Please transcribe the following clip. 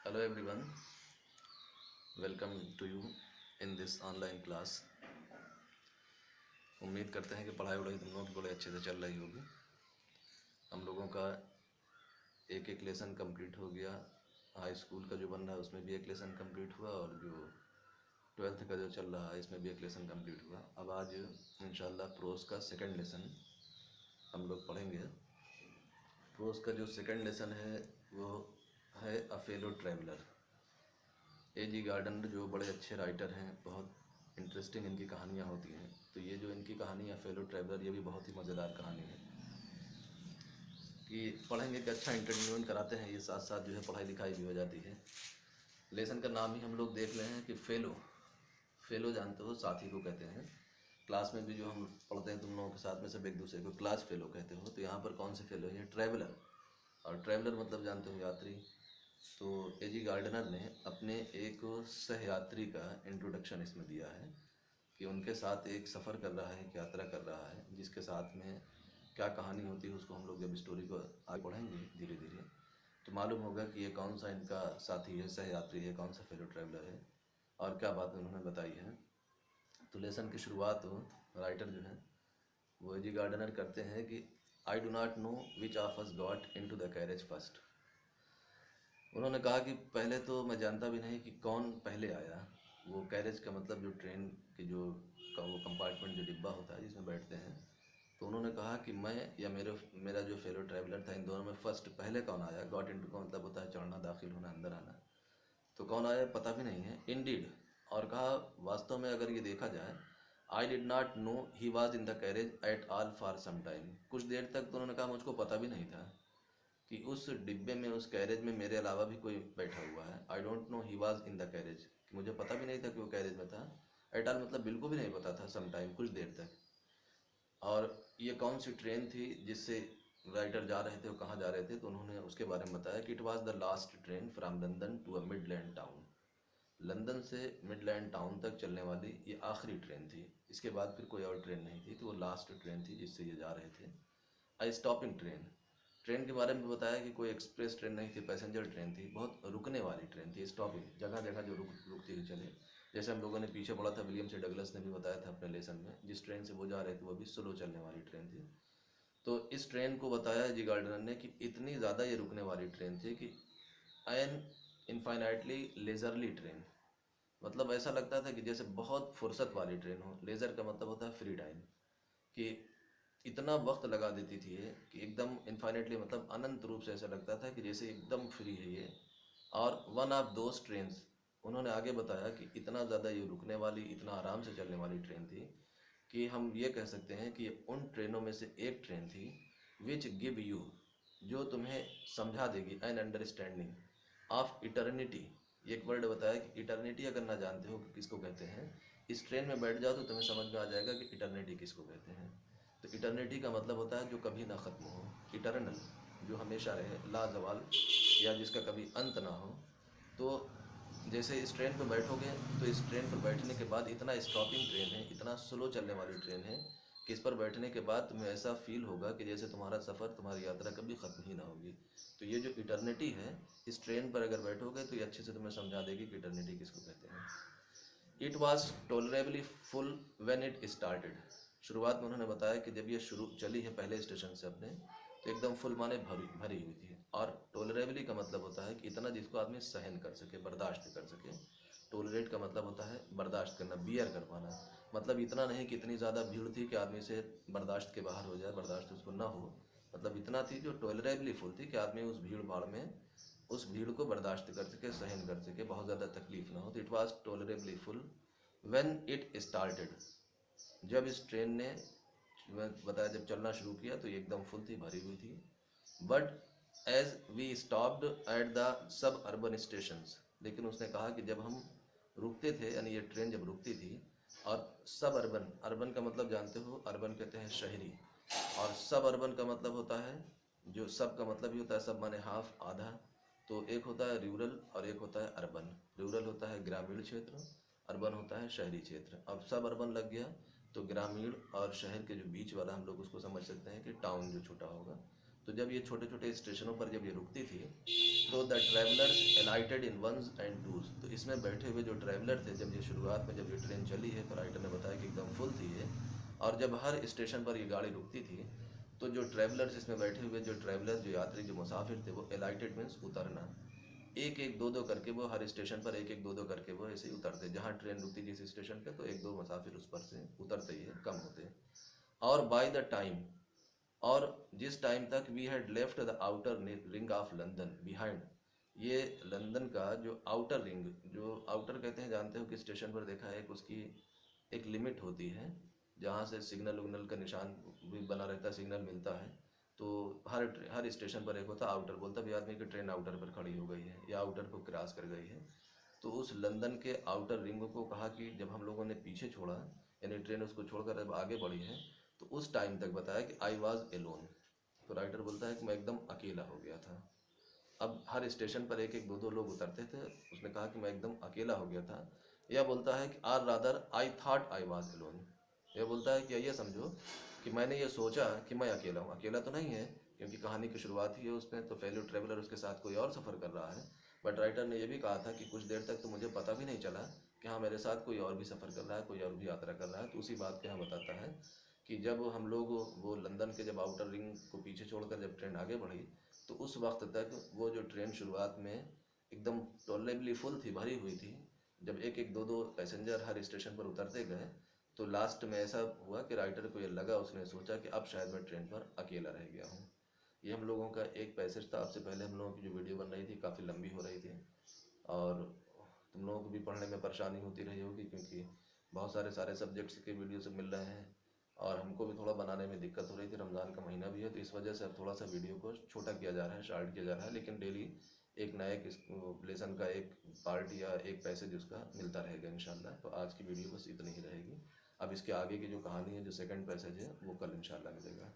Hello everyone, welcome to you in this online class। उम्मीद करते हैं कि पढ़ाई वढ़ाई तुम लोगों की बड़े अच्छे से चल रही होगी। हम लोगों का एक एक लेसन कंप्लीट हो गया। हाई स्कूल का जो बन रहा है उसमें भी एक लेसन कंप्लीट हुआ और जो 12th का जो चल रहा है इसमें भी एक लेसन कंप्लीट हुआ। अब आज इंशाल्लाह प्रोज का सेकंड लेसन हम लोग पढ़ेंगे। प्रोज का जो सेकंड लेसन है वो है a fellow traveller. A.G. Gardener जो बड़े अच्छे राइटर हैं, बहुत इंटरेस्टिंग इनकी कहानियाँ होती हैं। तो ये जो इनकी कहानी है फेलो ट्रैवलर, ये भी बहुत ही मज़ेदार कहानी है कि पढ़ेंगे कि अच्छा इंटरटेनमेंट कराते हैं, ये साथ साथ जो है पढ़ाई लिखाई भी हो जाती है। लेसन का नाम ही हम लोग देख रहे हैं कि फेलो। फेलो जानते हो, साथी को कहते हैं। क्लास में भी जो हम पढ़ते हैं तुम लोगों के साथ में सब एक दूसरे को क्लास फेलो कहते हो। तो यहाँ पर कौन से फेलो है? ट्रैवलर। और ट्रैवलर मतलब जानते हो यात्री। तो A.G. गार्डनर ने अपने एक सहयात्री का इंट्रोडक्शन इसमें दिया है कि उनके साथ एक सफ़र कर रहा है, एक यात्रा कर रहा है, जिसके साथ में क्या कहानी होती है उसको हम लोग जब स्टोरी को आगे पढ़ेंगे धीरे धीरे तो मालूम होगा कि ये कौन सा इनका साथी है, सहयात्री है, कौन सा फेलो ट्रैवलर है और क्या बात उन्होंने बताई है। तो लेसन की शुरुआत राइटर जो है वो A.G. गार्डनर करते हैं कि I do not know which of us got into the carriage first. उन्होंने कहा कि पहले तो मैं जानता भी नहीं कि कौन पहले आया। वो कैरेज का मतलब जो ट्रेन की जो का वो कंपार्टमेंट जो डिब्बा होता है जिसमें बैठते हैं। तो उन्होंने कहा कि मैं या मेरा जो फेलो ट्रैवलर था, इन दोनों में फर्स्ट पहले कौन आया। गॉट इनटू का मतलब होता है चढ़ना, दाखिल होना, अंदर आना। तो कौन आया पता भी नहीं है। इंडीड, और कहा वास्तव में अगर ये देखा जाए, I did not know he was in the carriage at all for some time. कुछ देर तक तो उन्होंने कहा मुझको पता भी नहीं था कि उस डिब्बे में, उस कैरेज में मेरे अलावा भी कोई बैठा हुआ है। I don't know he was in the carriage, कि मुझे पता भी नहीं था कि वो कैरेज में था। एट ऑल मतलब बिल्कुल भी नहीं पता था, सम टाइम कुछ देर तक। और ये कौन सी ट्रेन थी जिससे राइटर जा रहे थे, वो कहाँ जा रहे थे, तो उन्होंने उसके बारे में बताया कि it was the last train from London to a Midland town. London से मिडलैंड टाउन तक चलने वाली ये आखिरी ट्रेन थी। इसके बाद फिर कोई और ट्रेन नहीं थी, तो वो लास्ट ट्रेन थी जिससे ये जा रहे थे। आई स्टॉपिंग ट्रेन। ट्रेन के बारे में बताया कि कोई एक्सप्रेस ट्रेन नहीं थी, पैसेंजर ट्रेन थी, बहुत रुकने वाली ट्रेन थी। स्टॉपिंग, जगह जगह जो रुकती हुई चले। जैसे हम लोगों ने पीछे पढ़ा था, विलियम से डगलस ने भी बताया था अपने लेसन में, जिस ट्रेन से वो जा रहे थे वो भी स्लो चलने वाली ट्रेन थी। तो इस ट्रेन को बताया जी गार्डनर ने कि इतनी ज़्यादा ये रुकने वाली ट्रेन थी कि एन इनफाइनाइटली लेजरली ट्रेन, मतलब ऐसा लगता था कि जैसे बहुत फुर्सत वाली ट्रेन हो। लेज़र का मतलब होता है फ्री टाइम, कि इतना वक्त लगा देती थी ये कि एकदम इन्फाइनेटली, मतलब अनंत रूप से ऐसा लगता था कि जैसे एकदम फ्री है ये। और वन ऑफ दोज ट्रेन्स, उन्होंने आगे बताया कि इतना ज़्यादा ये रुकने वाली, इतना आराम से चलने वाली ट्रेन थी कि हम ये कह सकते हैं कि ये उन ट्रेनों में से एक ट्रेन थी विच गिव यू, जो तुम्हें समझा देगी, एन अंडरस्टैंडिंग ऑफ इटर्निटी। एक वर्ड बताया कि इटर्निटी अगर ना जानते हो कि किसको कहते हैं, इस ट्रेन में बैठ जाओ तो तुम्हें समझ में आ जाएगा कि इटर्निटी किसको कहते हैं। तो इटर्निटी का मतलब होता है जो कभी ना ख़त्म हो, इटर्नल, जो हमेशा रहे, लाजवाल, या जिसका कभी अंत ना हो। तो जैसे इस ट्रेन पर बैठोगे तो इस ट्रेन पर बैठने के बाद, इतना स्टॉपिंग ट्रेन है, इतना स्लो चलने वाली ट्रेन है कि इस पर बैठने के बाद तुम्हें ऐसा फील होगा कि जैसे तुम्हारा सफ़र, तुम्हारी यात्रा कभी ख़त्म ही ना होगी। तो ये जो इटर्निटी है, इस ट्रेन पर अगर बैठोगे तो ये अच्छे से तुम्हें समझा देगी कि इटर्निटी किसको कहते हैं। It was tolerably full when it started. शुरुआत में उन्होंने बताया कि जब ये शुरू चली है पहले स्टेशन से अपने, तो एकदम फुल माने भरी भरी हुई थी। और टॉलरेबली का मतलब होता है कि इतना जिसको आदमी सहन कर सके, बर्दाश्त कर सके। टॉलरेट का मतलब होता है बर्दाश्त करना, बियर कर पाना। मतलब इतना नहीं कि इतनी ज़्यादा भीड़ थी कि आदमी से बर्दाश्त के बाहर हो जाए, बर्दाश्त उसको ना हो। मतलब इतना थी जो टॉलरेबली फुल थी कि आदमी उस भीड़ भाड़ में उस भीड़ को बर्दाश्त कर सके, सहन कर सके, बहुत ज़्यादा तकलीफ ना हो। तो it was tolerably full when it started. जब इस ट्रेन ने बताया, जब चलना शुरू किया तो ये एकदम फुल थी, भरी हुई थी। But as we stopped at the suburban stations, लेकिन उसने कहा कि जब हम रुकते थे, यानी ये ट्रेन जब रुकती थी, और सब अर्बन, अर्बन का मतलब जानते हो, अर्बन कहते हैं शहरी, और सब अर्बन का मतलब होता है, जो सब का मतलब ही होता है, सब माने हाफ, आधा। तो एक होता है रूरल और एक होता है अर्बन। रूरल होता है ग्रामीण क्षेत्र, अर्बन होता है शहरी क्षेत्र। अब सब अर्बन लग गया तो ग्रामीण और शहर के जो बीच वाला, हम लोग उसको समझ सकते हैं कि टाउन जो छोटा होगा, तो जब ये छोटे छोटे स्टेशनों पर जब ये रुकती थी तो the travellers alighted in ones and twos, तो इसमें बैठे हुए जो ट्रैवलर थे, जब ये शुरुआत में जब ये ट्रेन चली है तो राइटर ने बताया कि एकदम फुल थी ये, और जब हर स्टेशन पर ये गाड़ी रुकती थी तो जो ट्रैवलर्स इसमें बैठे हुए जो ट्रैवलर जो यात्री जो मुसाफिर थे वो एलाइटेड मीन्स उतरना, एक एक दो दो करके वो हर स्टेशन पर एक एक दो दो करके वो ऐसे ही उतरते, जहाँ ट्रेन रुकती जिस स्टेशन पे तो एक दो मुसाफिर उस पर से उतरते ही है, कम होते। और बाय द टाइम, और जिस टाइम तक we had left the outer ring of London behind, ये लंदन का जो आउटर रिंग, जो आउटर कहते हैं जानते हो कि स्टेशन पर देखा है कि उसकी एक लिमिट होती है जहाँ से सिग्नल उग्नल का निशान भी बना रहता है, सिग्नल मिलता है, तो हर स्टेशन पर एक होता है आउटर, बोलता भी आदमी की ट्रेन आउटर पर खड़ी हो गई है या आउटर को क्रॉस कर गई है। तो उस लंदन के आउटर रिंग को कहा कि जब हम लोगों ने पीछे छोड़ा, यानी ट्रेन उसको छोड़कर अब आगे बढ़ी है, तो उस टाइम तक बताया कि आई वॉज एलोन, तो राइटर बोलता है कि मैं एकदम अकेला हो गया था। अब हर स्टेशन पर एक एक दो दो लोग उतरते थे, उसने कहा कि मैं एकदम अकेला हो गया था। यह बोलता है कि or rather I thought I was alone, यह बोलता है कि ये समझो कि मैंने ये सोचा कि मैं अकेला हूँ, अकेला तो नहीं है क्योंकि कहानी की शुरुआत ही है उसमें, तो फेलो ट्रेवलर उसके साथ कोई और सफ़र कर रहा है। बट राइटर ने यह भी कहा था कि कुछ देर तक तो मुझे पता भी नहीं चला कि हाँ मेरे साथ कोई और भी सफ़र कर रहा है, कोई और भी यात्रा कर रहा है। तो उसी बात को यहाँ बताता है कि जब हम लोग वो लंदन के जब आउटर रिंग को पीछे छोड़कर जब ट्रेन आगे बढ़ी, तो उस वक्त तक वो जो ट्रेन शुरुआत में एकदम टॉलेबली फुल थी, भरी हुई थी। जब एक एक दो दो पैसेंजर हर स्टेशन पर उतरते गए तो लास्ट में ऐसा हुआ कि राइटर को ये लगा, उसने सोचा कि अब शायद मैं ट्रेन पर अकेला रह गया हूँ। ये हम लोगों का एक पैसेज था। आपसे पहले हम लोगों की जो वीडियो बन रही थी काफ़ी लंबी हो रही थी और तुम लोगों को भी पढ़ने में परेशानी होती रही होगी क्योंकि बहुत सारे सब्जेक्ट्स के वीडियो सब मिल रहे हैं और हमको भी थोड़ा बनाने में दिक्कत हो रही थी। रमज़ान का महीना भी है तो इस वजह से अब थोड़ा सा वीडियो को छोटा किया जा रहा है, शार्ट किया जा रहा है, लेकिन डेली एक नया लेसन का एक पार्ट या एक पैसेज उसका मिलता रहेगा इंशाल्लाह। तो आज की वीडियो बस इतनी ही रहेगी। अब इसके आगे की जो कहानी है, जो सेकंड पैसेज है, वो कल इंशाल्लाह मिलेगा।